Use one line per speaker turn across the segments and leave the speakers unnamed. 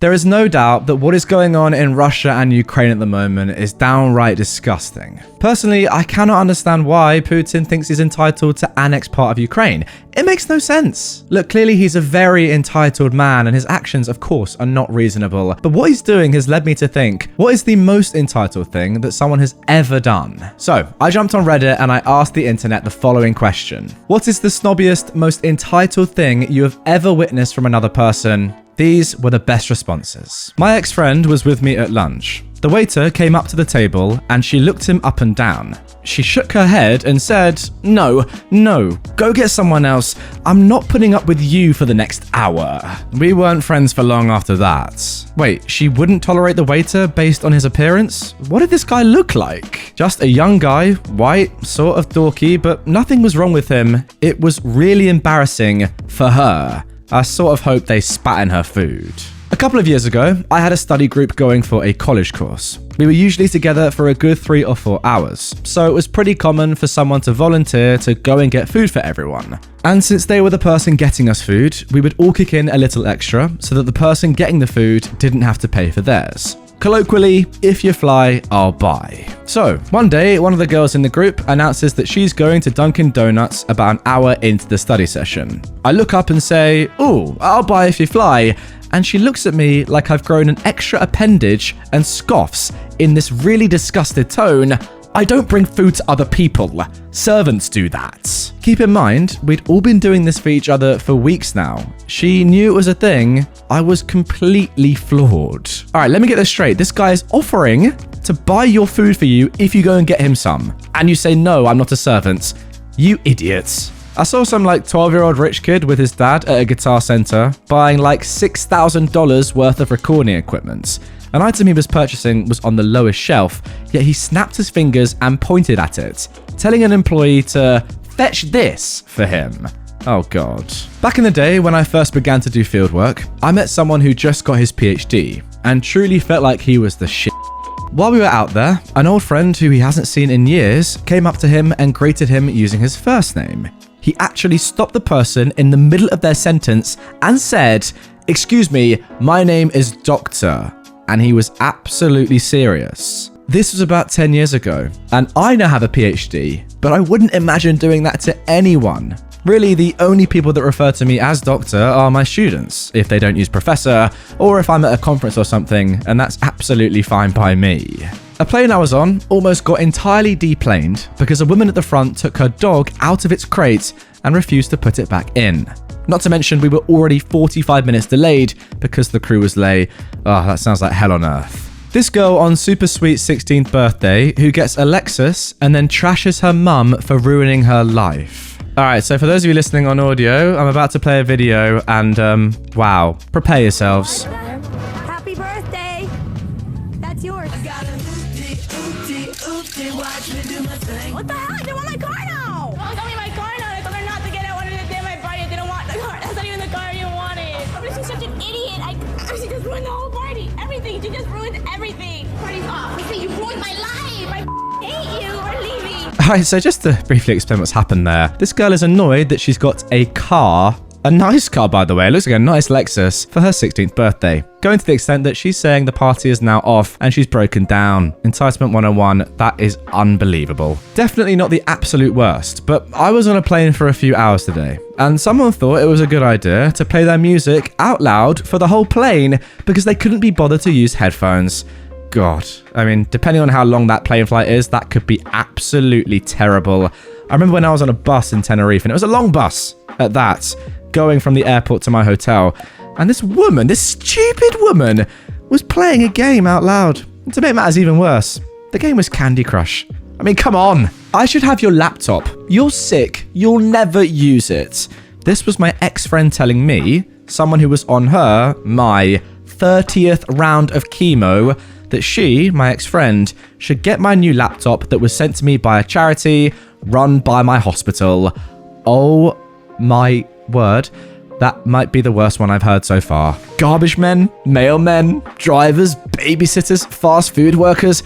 There is no doubt that what is going on in Russia and Ukraine at the moment is downright disgusting. Personally, I cannot understand why Putin thinks he's entitled to annex part of Ukraine. It makes no sense. Look, clearly he's a very entitled man and his actions, of course, are not reasonable. But what he's doing has led me to think, what is the most entitled thing that someone has ever done? So, I jumped on Reddit and I asked the internet the following question. What is the snobbiest, most entitled thing you have ever witnessed from another person? These were the best responses. My ex-friend was with me at lunch. The waiter came up to the table and she looked him up and down. She shook her head and said, No, go get someone else. I'm not putting up with you for the next hour. We weren't friends for long after that. Wait, she wouldn't tolerate the waiter based on his appearance? What did this guy look like? Just a young guy, white, sort of dorky, but nothing was wrong with him. It was really embarrassing for her. I sort of hope they spat in her food. A couple of years ago, I had a study group going for a college course. We were usually together for a good 3 or 4 hours, so it was pretty common for someone to volunteer to go and get food for everyone. And since they were the person getting us food, we would all kick in a little extra so that the person getting the food didn't have to pay for theirs. Colloquially, if you fly, I'll buy. So, one day, one of the girls in the group announces that she's going to Dunkin' Donuts about an hour into the study session. I look up and say, "Ooh, I'll buy if you fly." And she looks at me like I've grown an extra appendage and scoffs in this really disgusted tone. "I don't bring food to other people. Servants do that." Keep in mind, we'd all been doing this for each other for weeks now. She knew it was a thing. I was completely floored. All right, let me get this straight. This guy is offering to buy your food for you if you go and get him some. And you say, "No, I'm not a servant." You idiots. I saw some 12-year-old rich kid with his dad at a guitar center buying $6,000 worth of recording equipment. An item he was purchasing was on the lowest shelf, yet he snapped his fingers and pointed at it, telling an employee to fetch this for him. Oh god. Back in the day when I first began to do fieldwork, I met someone who just got his PhD and truly felt like he was the shit. While we were out there, an old friend who he hasn't seen in years came up to him and greeted him using his first name. He actually stopped the person in the middle of their sentence and said, "Excuse me, my name is Doctor." And he was absolutely serious. This was about 10 years ago, and I now have a PhD, but I wouldn't imagine doing that to anyone. Really, the only people that refer to me as doctor are my students, if they don't use professor, or if I'm at a conference or something, and that's absolutely fine by me. A plane I was on almost got entirely deplaned because a woman at the front took her dog out of its crate and refused to put it back in. Not to mention we were already 45 minutes delayed because the crew was late. Oh, that sounds like hell on earth. This girl on super sweet 16th birthday who gets a Lexus and then trashes her mum for ruining her life. Alright, so for those of you listening on audio, I'm about to play a video and wow, prepare yourselves.
Happy birthday! That's yours. What the hell? They want my car now! Don't tell me my car now. I told her not to get it. I wanted to get my party. I didn't want the car. That's not even the car you wanted. But she's such an idiot. She just ruined the whole party. Everything. She just ruined everything. Party's off. You ruined my life. I hate you. We're leaving.
Alright, so just to briefly explain what's happened there. This girl is annoyed that she's got a car, a nice car by the way, it looks like a nice Lexus, for her 16th birthday. Going to the extent that she's saying the party is now off and she's broken down. Entitlement 101, that is unbelievable. Definitely not the absolute worst, but I was on a plane for a few hours today and someone thought it was a good idea to play their music out loud for the whole plane because they couldn't be bothered to use headphones. God, I mean, depending on how long that plane flight is, that could be absolutely terrible. I remember when I was on a bus in Tenerife, and it was a long bus at that, going from the airport to my hotel, and this woman, this stupid woman, was playing a game out loud. And to make matters even worse, the game was Candy Crush. I mean, come on. I should have your laptop. You're sick. You'll never use it. This was my ex-friend telling me, someone who was on my 30th round of chemo, that she, my ex-friend, should get my new laptop that was sent to me by a charity run by my hospital. Oh my word. That might be the worst one I've heard so far. Garbage men, mailmen, drivers, babysitters, fast food workers.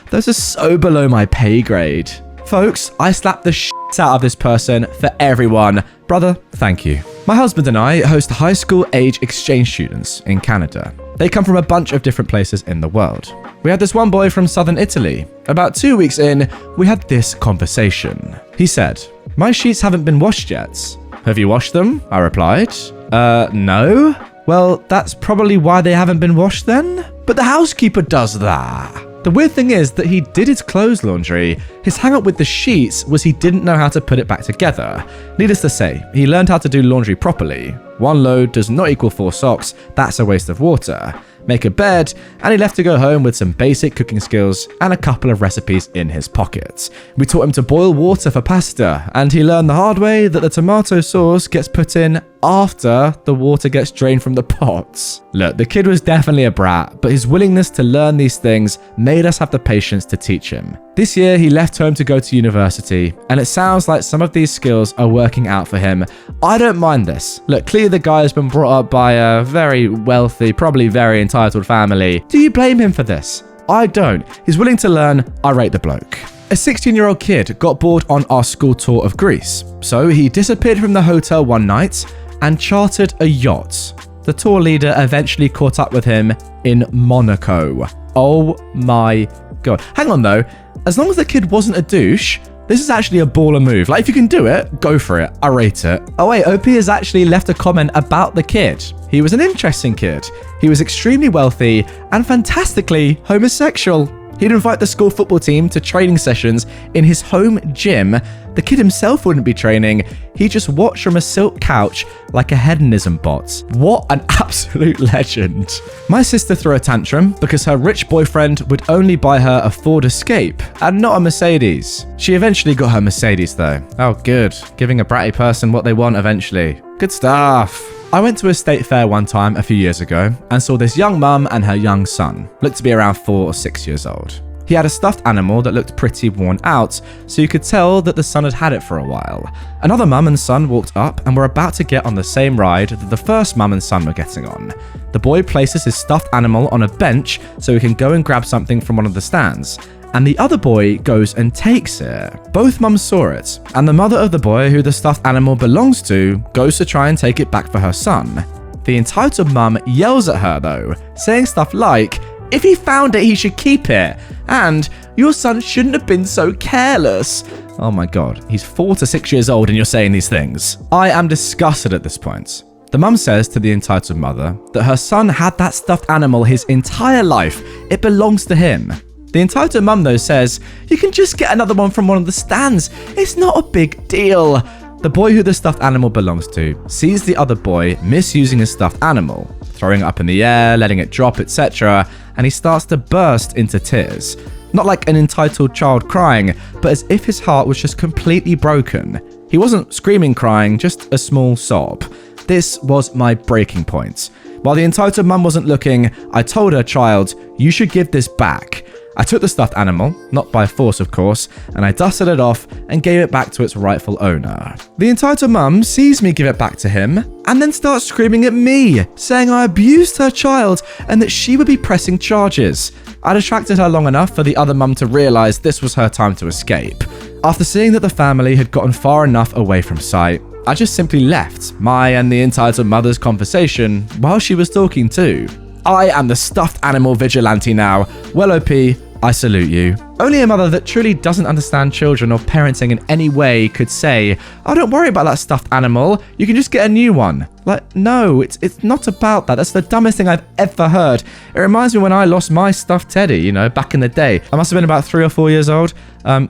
Those are so below my pay grade. Folks, I slapped the shit out of this person for everyone. Brother, thank you. My husband and I host high school age exchange students in Canada. They come from a bunch of different places in the world. We had this one boy from southern Italy. About 2 weeks in, we had this conversation. He said, "My sheets haven't been washed yet." "Have you washed them?" I replied. No." "Well, that's probably why they haven't been washed then." "But the housekeeper does that." The weird thing is that he did his clothes laundry. His hang up with the sheets was he didn't know how to put it back together. Needless to say, he learned how to do laundry properly. One load does not equal 4 socks, that's a waste of water. Make a bed, and he left to go home with some basic cooking skills and a couple of recipes in his pockets. We taught him to boil water for pasta, and he learned the hard way that the tomato sauce gets put in after the water gets drained from the pots. Look, the kid was definitely a brat, but his willingness to learn these things made us have the patience to teach him. This year, he left home to go to university, and it sounds like some of these skills are working out for him. I don't mind this. Look, clearly the guy has been brought up by a very wealthy, probably very entitled family. Do you blame him for this? I don't. He's willing to learn. I rate the bloke. A 16-year-old kid got bored on our school tour of Greece, so he disappeared from the hotel one night and chartered a yacht. The tour leader eventually caught up with him in Monaco. Oh my god. Hang on though, as long as the kid wasn't a douche, this is actually a baller move. Like, if you can do it, go for it. I rate it. Oh wait, OP has actually left a comment about the kid. He was an interesting kid. He was extremely wealthy and fantastically homosexual. He'd invite the school football team to training sessions in his home gym. The kid himself wouldn't be training. He'd just watch from a silk couch like a hedonism bot. What an absolute legend. My sister threw a tantrum because her rich boyfriend would only buy her a Ford Escape and not a Mercedes. She eventually got her Mercedes though. Oh good, giving a bratty person what they want eventually. Good stuff. I went to a state fair one time a few years ago and saw this young mum and her young son, looked to be around 4 or 6 years old. He had a stuffed animal that looked pretty worn out, so you could tell that the son had had it for a while. Another mum and son walked up and were about to get on the same ride that the first mum and son were getting on. The boy places his stuffed animal on a bench so he can go and grab something from one of the stands, and the other boy goes and takes it. Both mums saw it, and the mother of the boy who the stuffed animal belongs to goes to try and take it back for her son. The entitled mum yells at her though, saying stuff like, "If he found it, he should keep it," and "Your son shouldn't have been so careless." Oh my god, he's 4 to 6 years old and you're saying these things. I am disgusted at this point. The mum says to the entitled mother that her son had that stuffed animal his entire life. It belongs to him. The entitled mum though says, "You can just get another one from one of the stands. It's not a big deal." The boy who the stuffed animal belongs to sees the other boy misusing his stuffed animal, throwing it up in the air, letting it drop, etc., and he starts to burst into tears. Not like an entitled child crying, but as if his heart was just completely broken. He wasn't screaming crying, just a small sob. This was my breaking point. While the entitled mum wasn't looking, I told her child, "You should give this back." I took the stuffed animal, not by force of course, and I dusted it off and gave it back to its rightful owner. The entitled mum sees me give it back to him and then starts screaming at me, saying I abused her child and that she would be pressing charges. I distracted her long enough for the other mum to realise this was her time to escape. After seeing that the family had gotten far enough away from sight, I just simply left my and the entitled mother's conversation while she was talking too. I am the stuffed animal vigilante now. Well, OP, I salute you. Only a mother that truly doesn't understand children or parenting in any way could say, "Oh, don't worry about that stuffed animal. You can just get a new one." Like, no, it's not about that. That's the dumbest thing I've ever heard. It reminds me when I lost my stuffed teddy, back in the day. I must have been about 3 or 4 years old.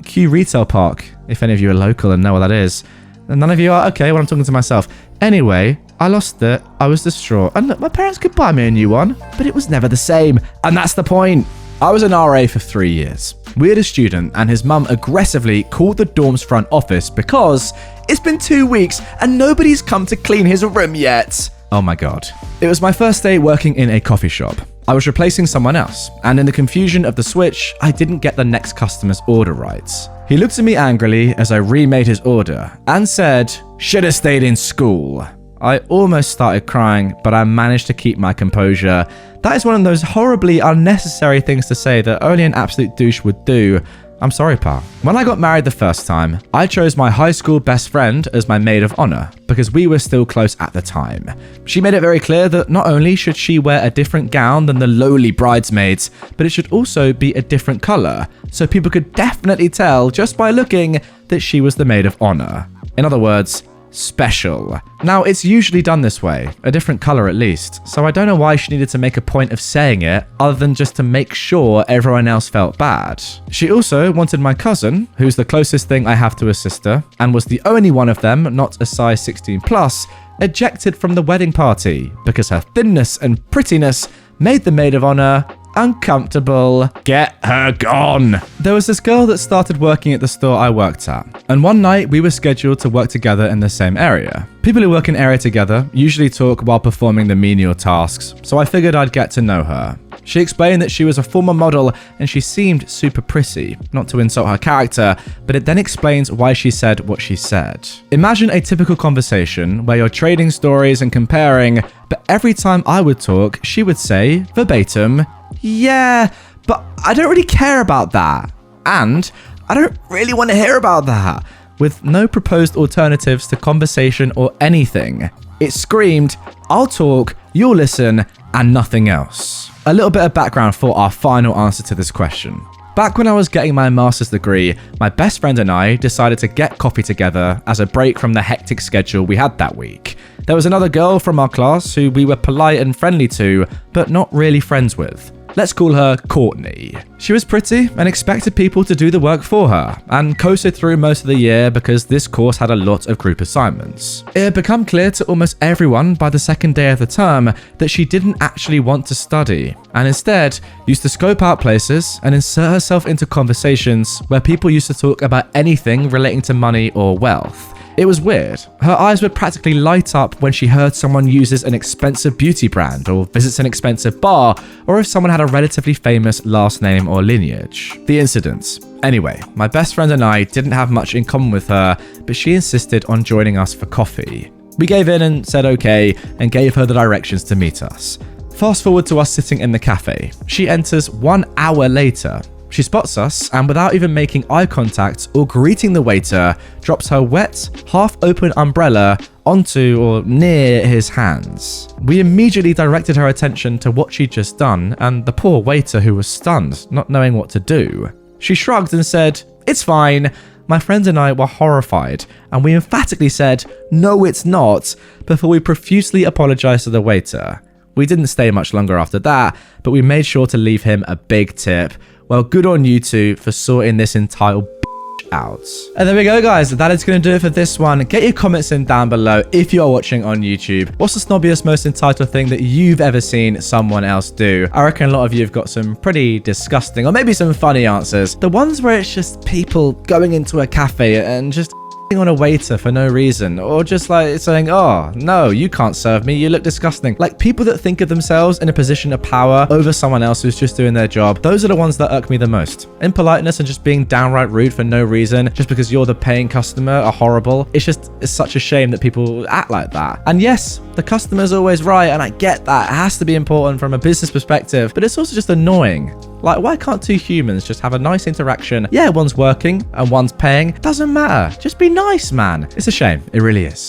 Q Retail Park, if any of you are local and know what that is. And none of you are? Okay, well, I'm talking to myself. Anyway, I lost it. I was distraught. And look, my parents could buy me a new one, but it was never the same. And that's the point. I was an RA for 3 years. We had a student and his mum aggressively called the dorm's front office because it's been 2 weeks and nobody's come to clean his room yet. Oh my god. It was my first day working in a coffee shop. I was replacing someone else, and in the confusion of the switch, I didn't get the next customer's order right. He looked at me angrily as I remade his order and said, "Should have stayed in school." I almost started crying, but I managed to keep my composure. That is one of those horribly unnecessary things to say that only an absolute douche would do. I'm sorry, pal. When I got married the first time, I chose my high school best friend as my maid of honor because we were still close at the time. She made it very clear that not only should she wear a different gown than the lowly bridesmaids, but it should also be a different color, so people could definitely tell just by looking that she was the maid of honor. In other words, special. Now, it's usually done this way, a different color at least, so I don't know why she needed to make a point of saying it other than just to make sure everyone else felt bad. She also wanted my cousin, who's the closest thing I have to a sister, and was the only one of them not a size 16 plus, ejected from the wedding party because her thinness and prettiness made the maid of honor uncomfortable. Get her gone. There was this girl that started working at the store I worked at, and one night we were scheduled to work together in the same area. People who work in area together usually talk while performing the menial tasks, so I figured I'd get to know her. She explained that she was a former model and she seemed super pretty, not to insult her character, but it then explains why she said what she said. Imagine a typical conversation where you're trading stories and comparing, but every time I would talk, she would say, verbatim, "Yeah, but I don't really care about that. And I don't really want to hear about that," with no proposed alternatives to conversation or anything. It screamed, "I'll talk, you'll listen, and nothing else." A little bit of background for our final answer to this question. Back when I was getting my master's degree, my best friend and I decided to get coffee together as a break from the hectic schedule we had that week. There was another girl from our class who we were polite and friendly to, but not really friends with. Let's call her Courtney. She was pretty and expected people to do the work for her, and coasted through most of the year because this course had a lot of group assignments. It had become clear to almost everyone by the second day of the term that she didn't actually want to study, and instead used to scope out places and insert herself into conversations where people used to talk about anything relating to money or wealth. It was weird. Her eyes would practically light up when she heard someone uses an expensive beauty brand or visits an expensive bar, or if someone had a relatively famous last name or lineage. The incidents. Anyway, my best friend and I didn't have much in common with her, but she insisted on joining us for coffee. We gave in and said okay, and gave her the directions to meet us. Fast forward to us sitting in the cafe. She enters 1 hour later. She spots us and without even making eye contact or greeting the waiter, drops her wet, half-open umbrella onto or near his hands. We immediately directed her attention to what she'd just done and the poor waiter who was stunned, not knowing what to do. She shrugged and said, "It's fine." My friend and I were horrified, and we emphatically said, "No, it's not," before we profusely apologized to the waiter. We didn't stay much longer after that, but we made sure to leave him a big tip. Well, good on you two for sorting this entitled out. And there we go, guys. That is going to do it for this one. Get your comments in down below if you are watching on YouTube. What's the snobbiest, most entitled thing that you've ever seen someone else do? I reckon a lot of you have got some pretty disgusting or maybe some funny answers. The ones where it's just people going into a cafe and just on a waiter for no reason, or just like saying, "Oh no, you can't serve me, you look disgusting." Like people that think of themselves in a position of power over someone else who's just doing their job, those are the ones that irk me the most. Impoliteness and just being downright rude for no reason just because you're the paying customer are horrible. It's such a shame that people act like that. And yes, the customer's always right, and I get that. It has to be important from a business perspective, but it's also just annoying. Like, why can't two humans just have a nice interaction? Yeah, one's working and one's paying. Doesn't matter. Just be nice, man. It's a shame. It really is.